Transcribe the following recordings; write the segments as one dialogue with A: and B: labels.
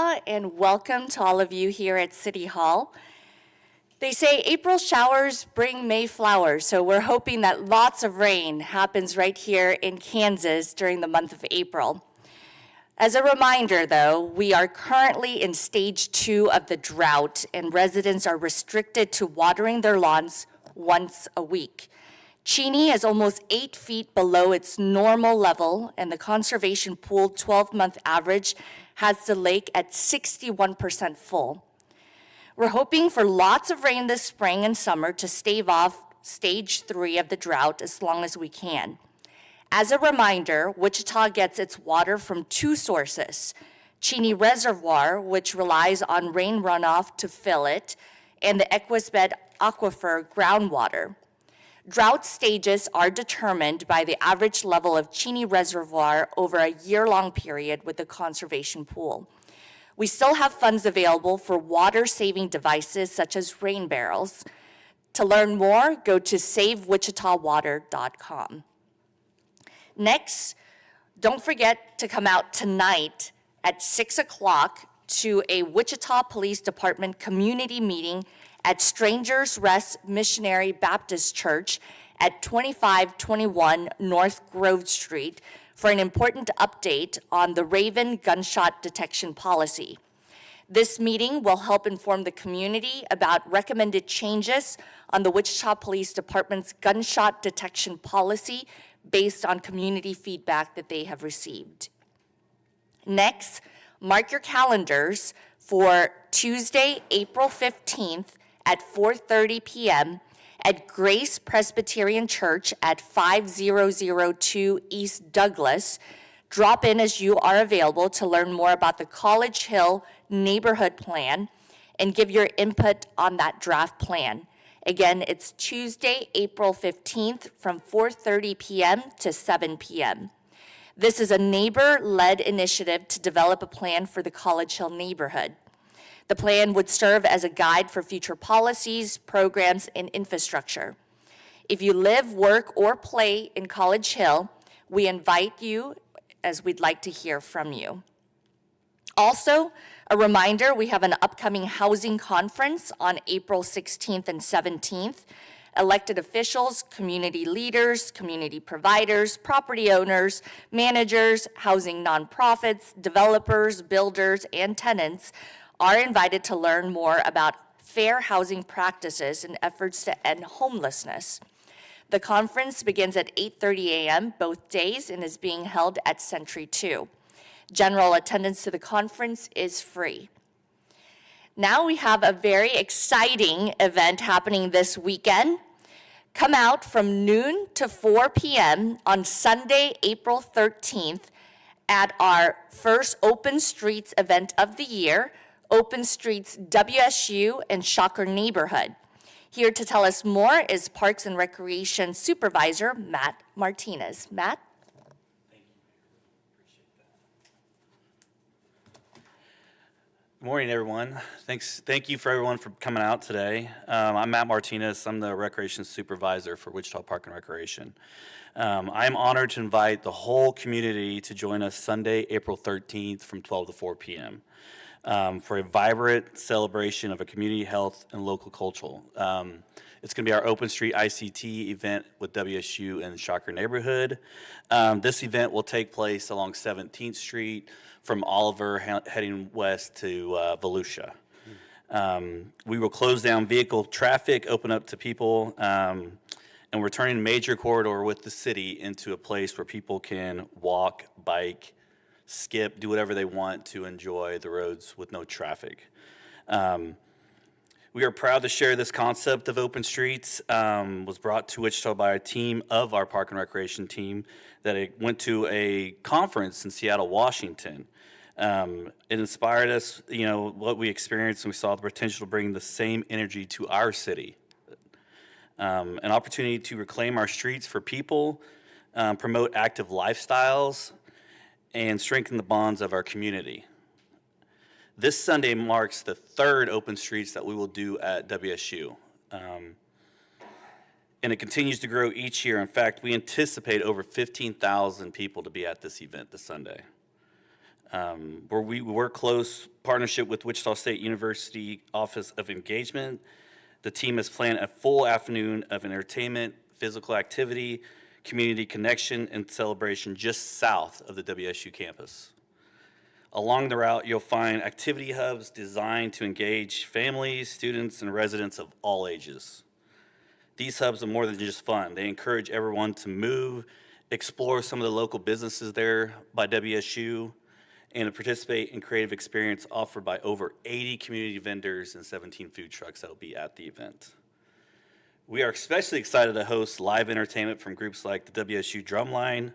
A: And welcome to all of you here at City Hall. They say April showers bring May flowers, so we're hoping that lots of rain happens right here in Kansas during the month of April. As a reminder, though, we are currently in stage 2 of the drought, and residents are restricted to watering their lawns once a week. Cheney is almost 8 feet below its normal level, and the conservation pool 12-month average has the lake at 61% full. We're hoping for lots of rain this spring and summer to stave off stage 3 of the drought as long as we can. As a reminder, Wichita gets its water from 2 sources: Cheney Reservoir, which relies on rain runoff to fill it, and the Equisbed Aquifer groundwater. Drought stages are determined by the average level of Cheney Reservoir over a year-long period with the conservation pool. We still have funds available for water-saving devices such as rain barrels. To learn more, go to savewichitawater.com. Next, don't forget to come out tonight at 6 o'clock to a Wichita Police Department community meeting at Strangers Rest Missionary Baptist Church at 2521 North Grove Street for an important update on the Raven gunshot detection policy. This meeting will help inform the community about recommended changes on the Wichita Police Department's gunshot detection policy based on community feedback that they have received. Next, mark your calendars for Tuesday, April 15th at 4:30 p.m. at Grace Presbyterian Church at 5002 East Douglas. Drop in as you are available to learn more about the College Hill Neighborhood Plan and give your input on that draft plan. Again, it's Tuesday, April 15th from 4:30 p.m. to 7 p.m. This is a neighbor-led initiative to develop a plan for the College Hill neighborhood. The plan would serve as a guide for future policies, programs, and infrastructure. If you live, work, or play in College Hill, we invite you as we'd like to hear from you. Also, a reminder, we have an upcoming housing conference on April 16th and 17th. Elected officials, community leaders, community providers, property owners, managers, housing nonprofits, developers, builders, and tenants are invited to learn more about fair housing practices and efforts to end homelessness. The conference begins at 8:30 a.m. both days and is being held at Century 2. General attendance to the conference is free. Now we have a very exciting event happening this weekend. Come out from noon to 4 p.m. on Sunday, April 13th at our first Open Streets event of the year, Open Streets WSU and Shocker Neighborhood. Here to tell us more is Parks and Recreation Supervisor Matt Martinez. Matt?
B: Thank you, Appreciate that. Good morning, everyone. Thank you for everyone for coming out today. I'm Matt Martinez. I'm the Recreation Supervisor for Wichita Park and Recreation. I am honored to invite the whole community to join us Sunday, April 13th from 12 to 4 p.m. For a vibrant celebration of a community health and local cultural. It's going to be our Open Street ICT event with WSU and Shocker Neighborhood. This event will take place along 17th Street from Oliver heading west to Volusia. We will close down vehicle traffic, open up to people, and we're turning a major corridor with the city into a place where people can walk, bike, skip, do whatever they want to enjoy the roads with no traffic. We are proud to share this concept of open streets. Was brought to Wichita by a team of our Park and Recreation team that went to a conference in Seattle, Washington. It inspired us, what we experienced, and we saw the potential to bring the same energy to our city. An opportunity to reclaim our streets for people, promote active lifestyles, and strengthen the bonds of our community. This Sunday marks the 3rd Open Streets that we will do at WSU. And it continues to grow each year. In fact, we anticipate over 15,000 people to be at this event this Sunday. where we work close partnership with Wichita State University Office of Engagement. The team has planned a full afternoon of entertainment, physical activity, community connection, and celebration just south of the WSU campus. Along the route, you'll find activity hubs designed to engage families, students, and residents of all ages. These hubs are more than just fun. They encourage everyone to move, explore some of the local businesses there by WSU, and to participate in creative experience offered by over 80 community vendors and 17 food trucks that will be at the event. We are especially excited to host live entertainment from groups like the WSU Drumline,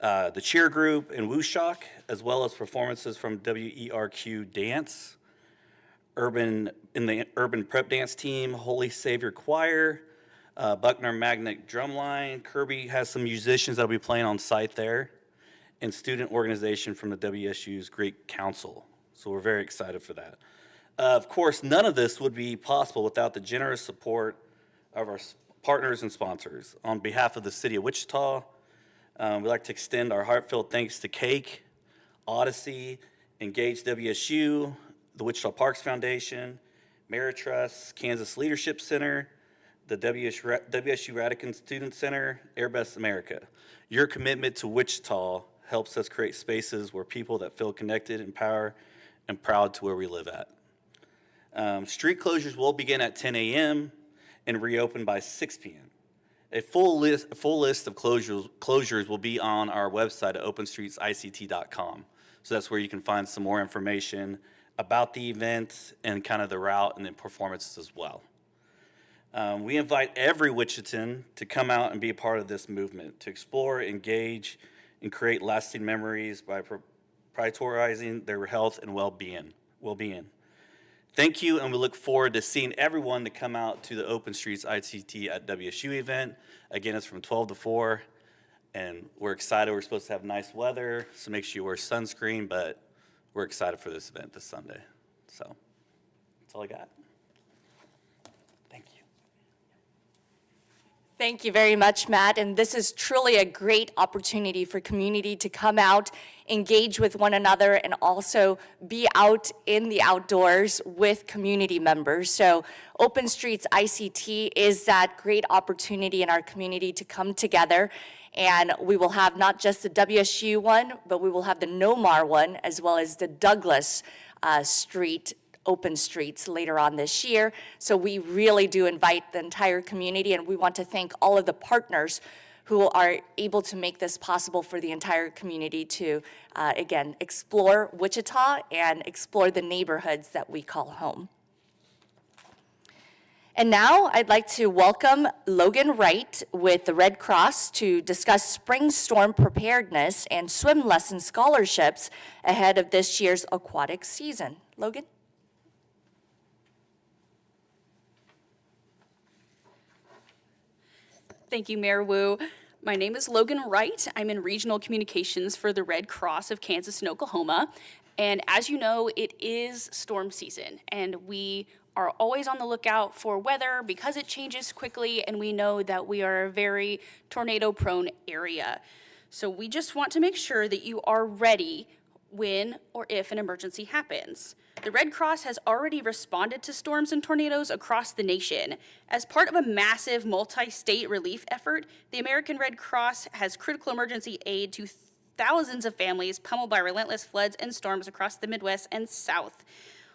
B: the Cheer Group, and Woo Shock, as well as performances from WERQ Dance, the Urban Prep Dance Team, Holy Savior Choir, Buckner Magnet Drumline. Kirby has some musicians that will be playing on site there, and student organization from the WSU's Greek Council. So we're very excited for that. Of course, none of this would be possible without the generous support of our partners and sponsors. On behalf of the City of Wichita, we'd like to extend our heartfelt thanks to Cake, Odyssey, Engage WSU, the Wichita Parks Foundation, Meritrust, Kansas Leadership Center, the WSU Radican Student Center, Airbus America. Your commitment to Wichita helps us create spaces where people that feel connected, empowered, and proud to where we live at. Street closures will begin at 10 a.m. and reopen by 6 p.m. A full list of closures will be on our website at openstreetsict.com. So that's where you can find some more information about the event and kind of the route and the performances as well. We invite every Wichitan to come out and be a part of this movement, to explore, engage, and create lasting memories by prioritizing their health and well-being. Thank you, and we look forward to seeing everyone to come out to the Open Streets ICT at WSU event. Again, it's from 12 to 4, and we're excited. We're supposed to have nice weather, so make sure you wear sunscreen, but we're excited for this event this Sunday. So that's all I got. Thank you.
A: Thank you very much, Matt. And this is truly a great opportunity for community to come out, engage with one another, and also be out in the outdoors with community members. So Open Streets ICT is that great opportunity in our community to come together. And we will have not just the WSU one, but we will have the Nomar one, as well as the Douglas Street Open Streets later on this year. So we really do invite the entire community, and we want to thank all of the partners who are able to make this possible for the entire community to, again, explore Wichita and explore the neighborhoods that we call home. And now I'd like to welcome Logan Wright with the Red Cross to discuss spring storm preparedness and swim lesson scholarships ahead of this year's aquatic season. Logan?
C: Thank you, Mayor Wu. My name is Logan Wright. I'm in Regional Communications for the Red Cross of Kansas and Oklahoma. And as you know, it is storm season, and we are always on the lookout for weather because it changes quickly, and we know that we are a very tornado-prone area. So we just want to make sure that you are ready when or if an emergency happens. The Red Cross has already responded to storms and tornadoes across the nation. As part of a massive multi-state relief effort, the American Red Cross has critical emergency aid to thousands of families pummeled by relentless floods and storms across the Midwest and South.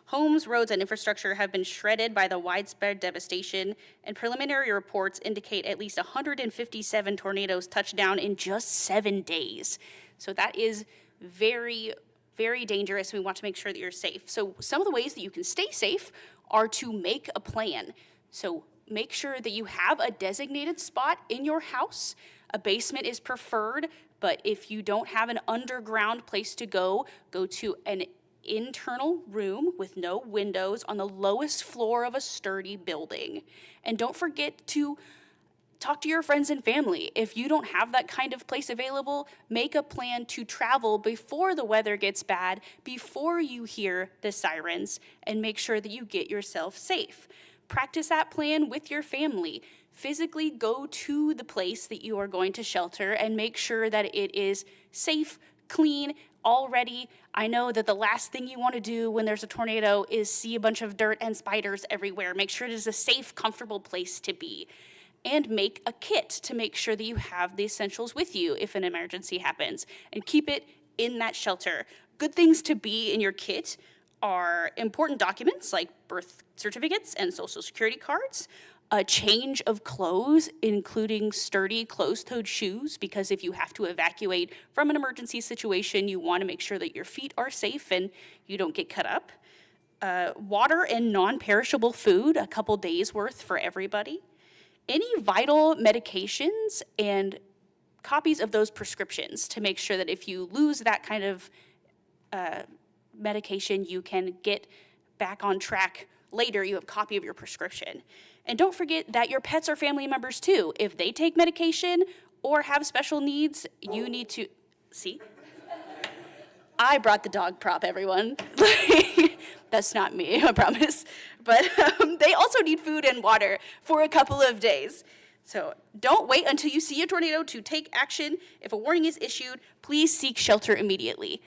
C: Homes, roads, and infrastructure have been shredded by the widespread devastation, and preliminary reports indicate at least 157 tornadoes touched down in just 7 days. So that is very, very dangerous. We want to make sure that you're safe. So some of the ways that you can stay safe are to make a plan. So make sure that you have a designated spot in your house. A basement is preferred, but if you don't have an underground place to go to an internal room with no windows on the lowest floor of a sturdy building. And don't forget to talk to your friends and family. If you don't have that kind of place available, make a plan to travel before the weather gets bad, before you hear the sirens, and make sure that you get yourself safe. Practice that plan with your family. Physically go to the place that you are going to shelter and make sure that it is safe, clean, already. I know that the last thing you want to do when there's a tornado is see a bunch of dirt and spiders everywhere. Make sure it is a safe, comfortable place to be. And make a kit to make sure that you have the essentials with you if an emergency happens. And keep it in that shelter. Good things to be in your kit are important documents like birth certificates and social security cards, a change of clothes, including sturdy closed-toed shoes, because if you have to evacuate from an emergency situation, you want to make sure that your feet are safe and you don't get cut up. Water and non-perishable food, a couple days worth for everybody. Any vital medications and copies of those prescriptions to make sure that if you lose that kind of medication, you can get back on track later. You have a copy of your prescription. And don't forget that your pets are family members too. If they take medication or have special needs, you need to, see? I brought the dog prop, everyone. That's not me, I promise. But they also need food and water for a couple of days. So don't wait until you see a tornado to take action. If a warning is issued, please seek shelter immediately.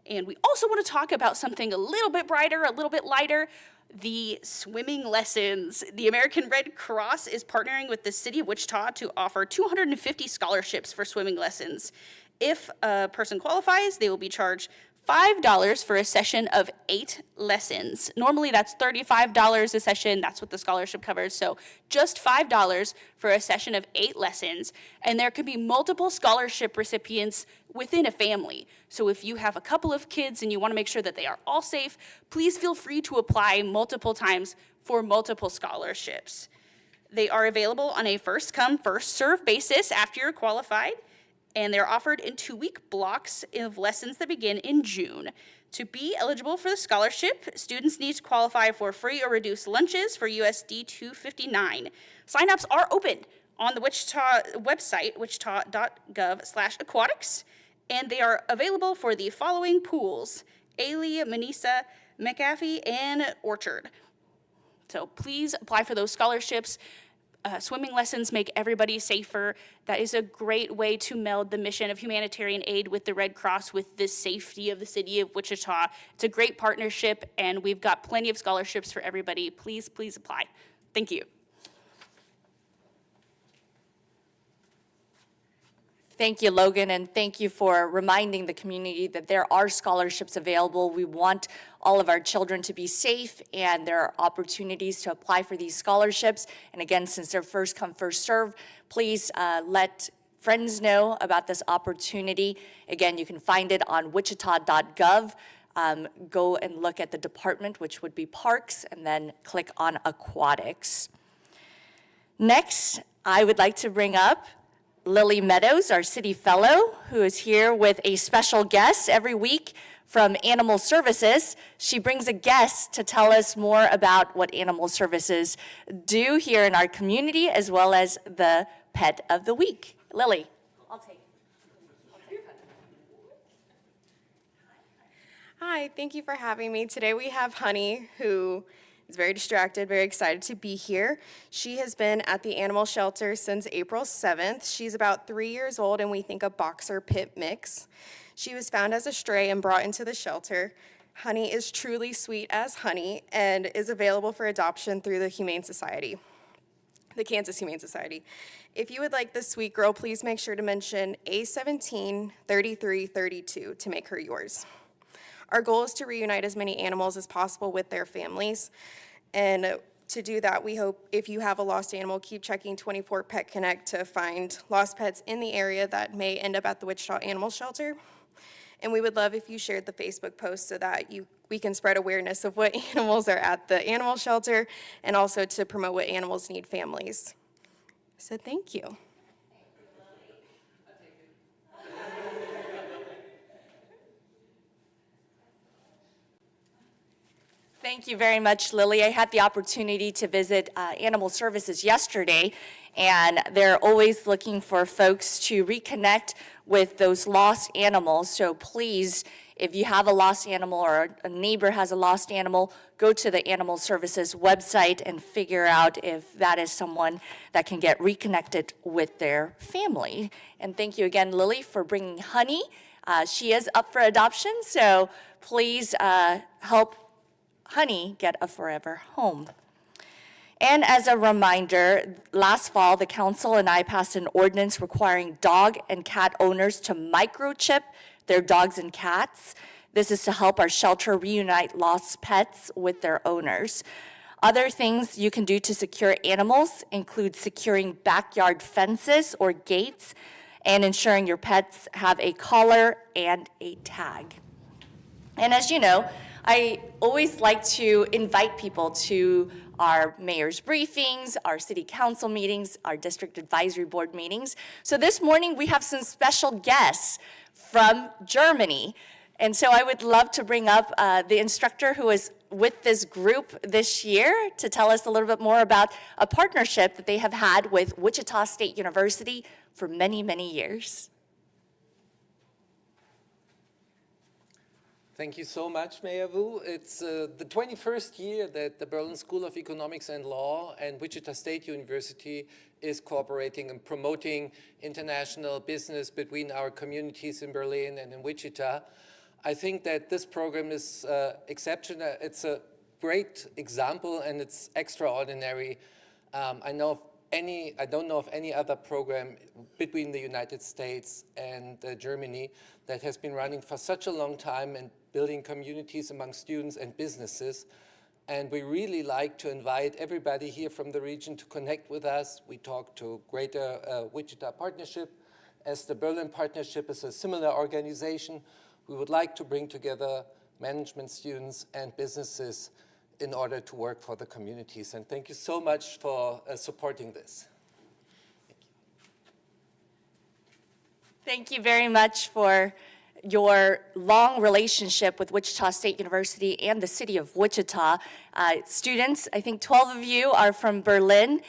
C: And we also want to talk about something a little bit brighter, a little bit lighter, the swimming lessons. The American Red Cross is partnering with the city of Wichita to offer 250 scholarships for swimming lessons. If a person qualifies, they will be charged $5 for a session of 8 lessons. Normally that's $35 a session. That's what the scholarship covers. So just $5 for a session of 8 lessons. And there can be multiple scholarship recipients within a family. So if you have a couple of kids and you want to make sure that they are all safe, please feel free to apply multiple times for multiple scholarships. They are available on a first-come, first-served basis after you're qualified. And they're offered in 2-week blocks of lessons that begin in June. To be eligible for the scholarship, students need to qualify for free or reduced lunches for USD $259. Sign-ups are open on the Wichita website, wichita.gov/aquatics, and they are available for the following pools: Ailey, Manisa, McAfee, and Orchard. So please apply for those scholarships. Swimming lessons make everybody safer. That is a great way to meld the mission of humanitarian aid with the Red Cross with the safety of the city of Wichita. It's a great partnership, and we've got plenty of scholarships for everybody. Please, please apply. Thank you.
A: Thank you, Logan, and thank you for reminding the community that there are scholarships available. We want all of our children to be safe, and there are opportunities to apply for these scholarships. And again, since they're first come, first serve, please let friends know about this opportunity. Again, you can find it on wichita.gov. Go and look at the department, which would be parks, and then click on aquatics. Next, I would like to bring up Lily Meadows, our city fellow, who is here with a special guest every week from Animal Services. She brings a guest to tell us more about what Animal Services do here in our community, as well as the pet of the week. Lily. I'll take it.
D: Hi, thank you for having me. Today we have Honey, who is very distracted, very excited to be here. She has been at the animal shelter since April 7th. She's about 3 years old, and we think a boxer pit mix. She was found as a stray and brought into the shelter. Honey is truly sweet as honey and is available for adoption through the Humane Society, the Kansas Humane Society. If you would like this sweet girl, please make sure to mention A173332 to make her yours. Our goal is to reunite as many animals as possible with their families. And to do that, we hope if you have a lost animal, keep checking 24 Pet Connect to find lost pets in the area that may end up at the Wichita Animal Shelter. And we would love if you shared the Facebook post so that we can spread awareness of what animals are at the animal shelter and also to promote what animals need families. So thank you.
A: Thank you very much, Lily. I had the opportunity to visit Animal Services yesterday, and they're always looking for folks to reconnect with those lost animals. So please, if you have a lost animal or a neighbor has a lost animal, go to the Animal Services website and figure out if that is someone that can get reconnected with their family. And thank you again, Lily, for bringing Honey She is up for adoption, so please help Honey get a forever home. And as a reminder, last fall, the council and I passed an ordinance requiring dog and cat owners to microchip their dogs and cats. This is to help our shelter reunite lost pets with their owners. Other things you can do to secure animals include securing backyard fences or gates and ensuring your pets have a collar and a tag. And as you know, I always like to invite people to our mayor's briefings, our city council meetings, our district advisory board meetings. So this morning we have some special guests from Germany. And so I would love to bring up the instructor who is with this group this year to tell us a little bit more about a partnership that they have had with Wichita State University for many, many years.
E: Thank you so much, Mayor Wu. It's the 21st year that the Berlin School of Economics and Law and Wichita State University is cooperating and promoting international business between our communities in Berlin and in Wichita. I think that this program is exceptional. It's a great example and it's extraordinary. I don't know of any other program between the United States and Germany that has been running for such a long time and building communities among students and businesses. And we really like to invite everybody here from the region to connect with us. We talk to Greater Wichita Partnership, as the Berlin Partnership is a similar organization. We would like to bring together management students and businesses in order to work for the communities. And thank you so much for supporting this.
A: Thank you very much for your long relationship with Wichita State University and the city of Wichita. Students, I think 12 of you are from Berlin.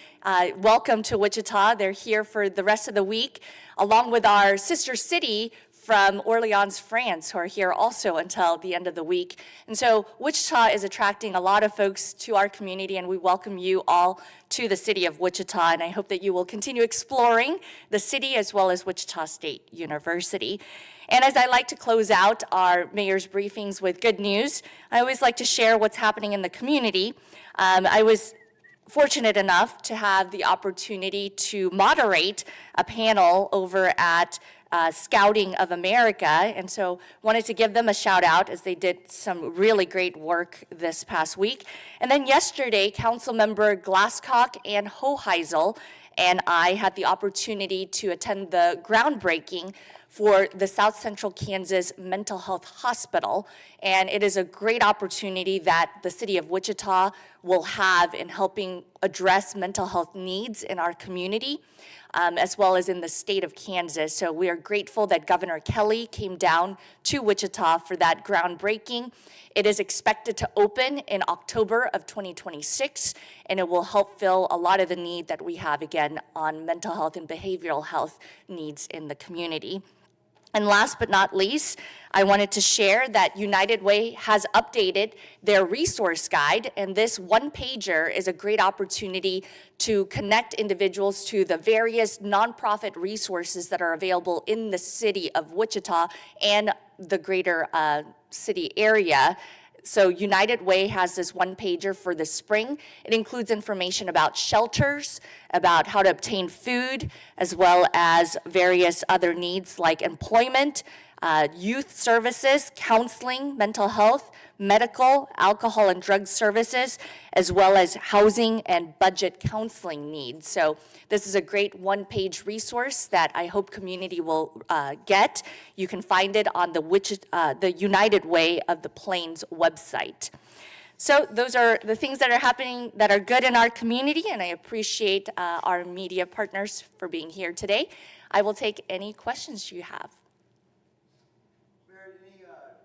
A: Welcome to Wichita. They're here for the rest of the week, along with our sister city from Orleans, France, who are here also until the end of the week. And so Wichita is attracting a lot of folks to our community, and we welcome you all to the city of Wichita, and I hope that you will continue exploring the city as well as Wichita State University. And as I like to close out our mayor's briefings with good news, I always like to share what's happening in the community. I was fortunate enough to have the opportunity to moderate a panel over at Scouting of America, and so wanted to give them a shout out as they did some really great work this past week. And then yesterday, Councilmember Glasscock and Hoheisel and I had the opportunity to attend the groundbreaking for the South Central Kansas Mental Health Hospital, and it is a great opportunity that the city of Wichita will have in helping address mental health needs in our community, as well as in the state of Kansas. So we are grateful that Governor Kelly came down to Wichita for that groundbreaking. It is expected to open in October of 2026, and it will help fill a lot of the need that we have, again, on mental health and behavioral health needs in the community. And last but not least, I wanted to share that United Way has updated their resource guide, and this one-pager is a great opportunity to connect individuals to the various nonprofit resources that are available in the city of Wichita and the greater city area. So United Way has this one-pager for the spring. It includes information about shelters, about how to obtain food, as well as various other needs like employment, youth services, counseling, mental health, medical, alcohol and drug services, as well as housing and budget counseling needs. So this is a great one-page resource that I hope community will get. You can find it on the United Way of the Plains website. So those are the things that are happening that are good in our community, and I appreciate our media partners for being here today. I will take any questions you have.
F: Mayor, any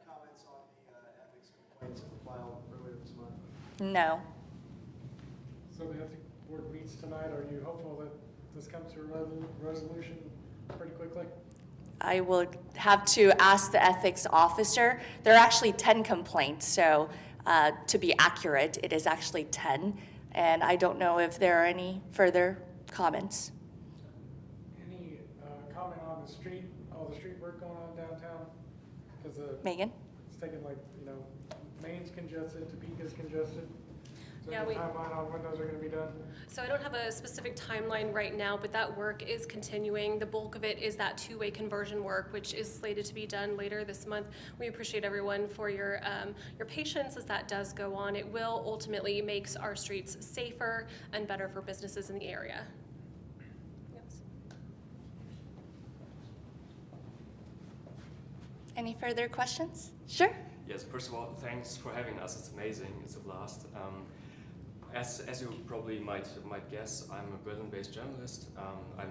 F: comments on the ethics complaints that were filed earlier this month?
A: No.
G: So the ethics board meets tonight. Are you hopeful that this comes to a resolution pretty quickly?
A: I would have to ask the ethics officer. There are actually 10 complaints, so to be accurate, it is actually 10, and I don't know if there are any further comments.
G: Any comment on the street, all the street work going on downtown? Because
A: Megan?
G: it's taking like, Maine's congested, Topeka's congested. Is
H: Yeah,
G: there a timeline on when those are gonna be done?
H: So I don't have a specific timeline right now, but that work is continuing. The bulk of it is that two-way conversion work, which is slated to be done later this month. We appreciate everyone for your patience as that does go on. It will ultimately make our streets safer and better for businesses in the area. Yes.
A: Any further questions? Sure.
I: Yes, first of all, thanks for having us. It's amazing. It's a blast. As you probably might guess, I'm a Berlin-based journalist. I'm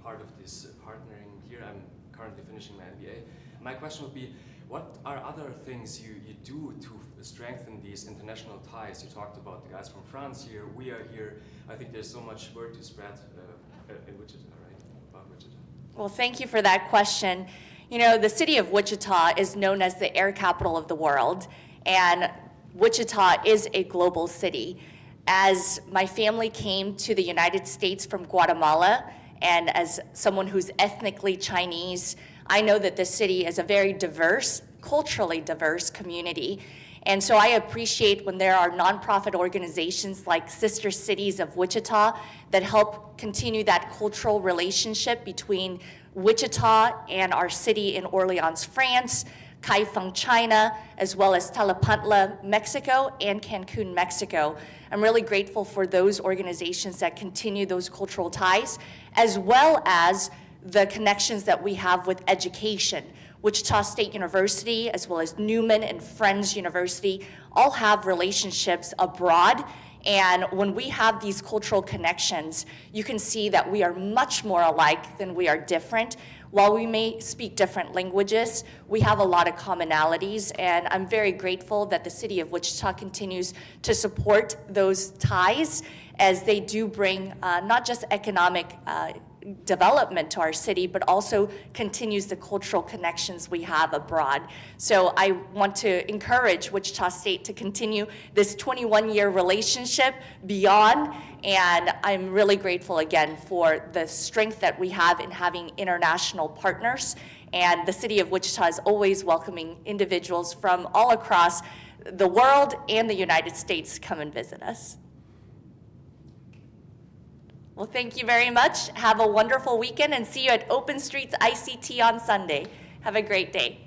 I: part of this partnering here. I'm currently finishing my MBA. My question would be, what are other things you do to strengthen these international ties? You talked about the guys from France here. We are here. I think there's so much word to spread in Wichita, right? About Wichita.
A: Well, thank you for that question. You know, the city of Wichita is known as the air capital of the world, and Wichita is a global city. As my family came to the United States from Guatemala, and as someone who's ethnically Chinese, I know that this city is a very diverse, culturally diverse community. And so I appreciate when there are nonprofit organizations like Sister Cities of Wichita that help continue that cultural relationship between Wichita and our city in Orleans, France, Kaifeng, China, as well as Tlalnepantla, Mexico, and Cancun, Mexico. I'm really grateful for those organizations that continue those cultural ties, as well as the connections that we have with education. Wichita State University, as well as Newman and Friends University, all have relationships abroad. And when we have these cultural connections, you can see that we are much more alike than we are different. While we may speak different languages, we have a lot of commonalities, and I'm very grateful that the city of Wichita continues to support those ties as they do bring not just economic development to our city, but also continues the cultural connections we have abroad. So I want to encourage Wichita State to continue this 21-year relationship beyond, and I'm really grateful again for the strength that we have in having international partners. And the city of Wichita is always welcoming individuals from all across the world and the United States to come and visit us. Well, thank you very much. Have a wonderful weekend and see you at Open Streets ICT on Sunday. Have a great day.